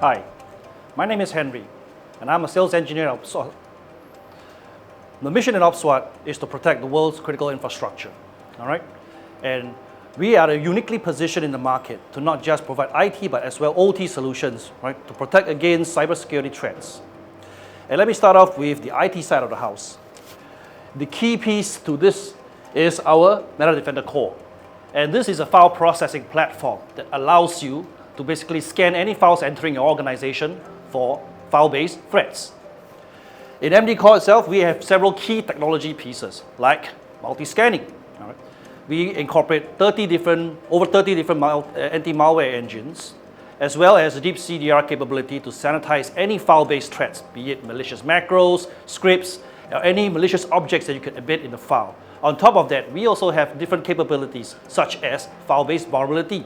Hi, my name is Henry, and I'm a sales engineer at OPSWAT. The mission in OPSWAT is to protect the world's critical infrastructure, all right? And we are uniquely positioned in the market to not just provide IT, but as well OT solutions, right, to protect against cybersecurity threats. And let me start off with the IT side of the house. The key piece to this is our MetaDefender Core. And this is a file processing platform that allows you to basically scan any files entering your organization for file-based threats. In MD Core itself, we have several key technology pieces like multi-scanning. All right. We incorporate over 30 different anti-malware engines, as well as a deep CDR capability to sanitize any file-based threats, be it malicious macros, scripts, or any malicious objects that you can embed in the file. On top of that, we also have different capabilities such as file-based vulnerability.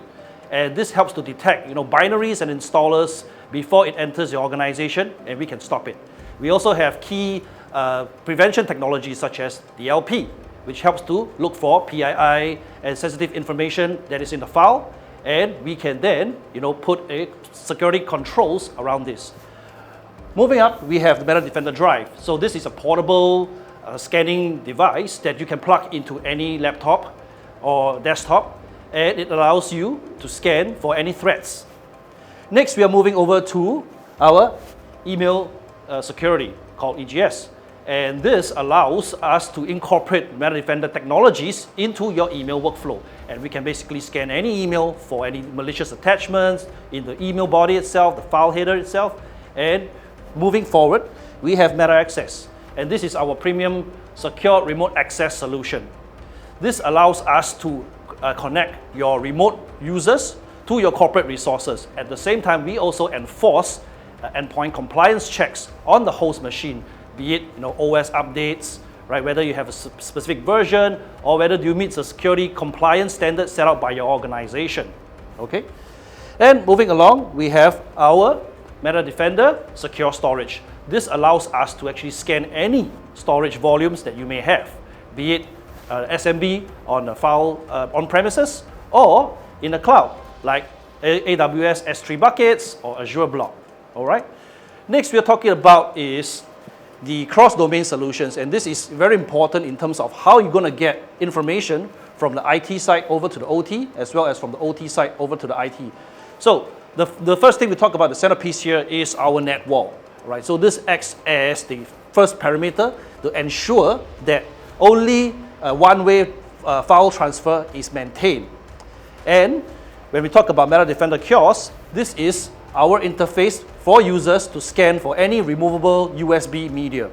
And this helps to detect binaries and installers before it enters your organization, and we can stop it. We also have key prevention technologies such as DLP, which helps to look for PII and sensitive information that is in the file, and we can then put security controls around this. Moving up, we have the MetaDefender Drive. So this is a portable scanning device that you can plug into any laptop or desktop, and it allows you to scan for any threats. Next, we are moving over to our email security called EGS. And this allows us to incorporate MetaDefender technologies into your email workflow. And we can basically scan any email for any malicious attachments in the email body itself, the file header itself. And moving forward, we have MetaAccess. And this is our premium secure remote access solution. This allows us to connect your remote users to your corporate resources. At the same time, we also enforce endpoint compliance checks on the host machine, be it OS updates, right? Whether you have a specific version or whether you meet the security compliance standards set out by your organization. Okay, and moving along, we have our MetaDefender Secure Storage. This allows us to actually scan any storage volumes that you may have, be it SMB on a file on premises or in the cloud, like AWS S3 buckets or Azure Blob. All right. Next, we are talking about is the cross-domain solutions, and this is very important in terms of how you're going to get information from the IT side over to the OT, as well as from the OT side over to the IT. So the first thing we talk about, the centerpiece here, is our net wall. Right. So this acts as the first parameter to ensure that only one-way file transfer is maintained. And when we talk about MetaDefender Kiosk, this is our interface for users to scan for any removable USB media.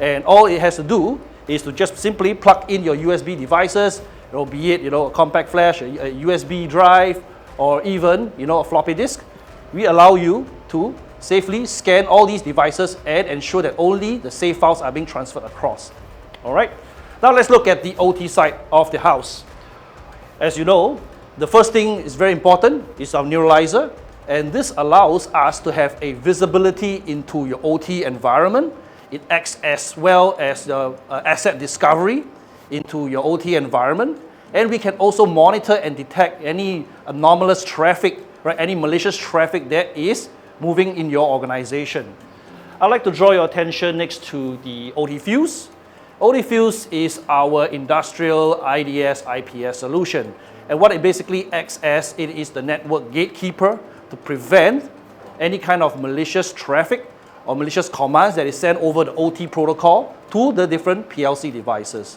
And all it has to do is to just simply plug in your USB devices, be it a compact flash, a USB drive, or even a floppy disk. We allow you to safely scan all these devices and ensure that only the safe files are being transferred across. All right. Now let's look at the OT side of the house. As you know, the first thing is very important is our neuralizer, and this allows us to have a visibility into your OT environment. It acts as well as the asset discovery into your OT environment, and we can also monitor and detect any anomalous traffic, right? Any malicious traffic that is moving in your organization. I'd like to draw your attention next to the OT Fuse. OT Fuse is our industrial IDS IPS solution, and what it basically acts as, it is the network gatekeeper to prevent any kind of malicious traffic or malicious commands that is sent over the OT protocol to the different PLC devices.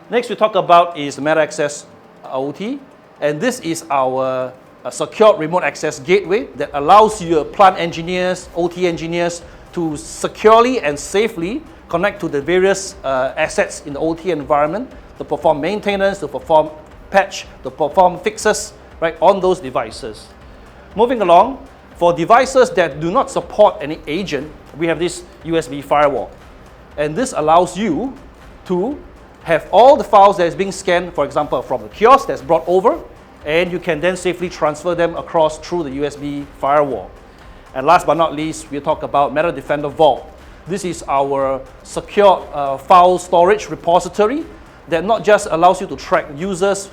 Next we talk about is the MetaAccess OT, and this is our secure remote access gateway that allows your plant engineers, OT engineers to securely and safely connect to the various assets in the OT environment to perform maintenance, to perform patch, to perform fixes, right, on those devices. Moving along, for devices that do not support any agent, we have this USB firewall. And this allows you to have all the files that is being scanned, for example, from the kiosk that's brought over, and you can then safely transfer them across through the USB firewall. And last but not least, we'll talk about MetaDefender Vault. This is our secure file storage repository that not just allows you to track users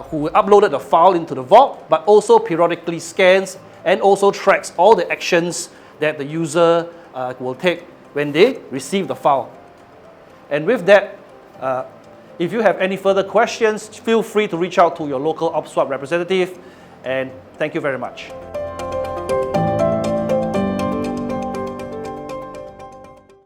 who uploaded the file into the vault, but also periodically scans and also tracks all the actions that the user will take when they receive the file. And with that, if you have any further questions, feel free to reach out to your local OPSWAT representative, and thank you very much.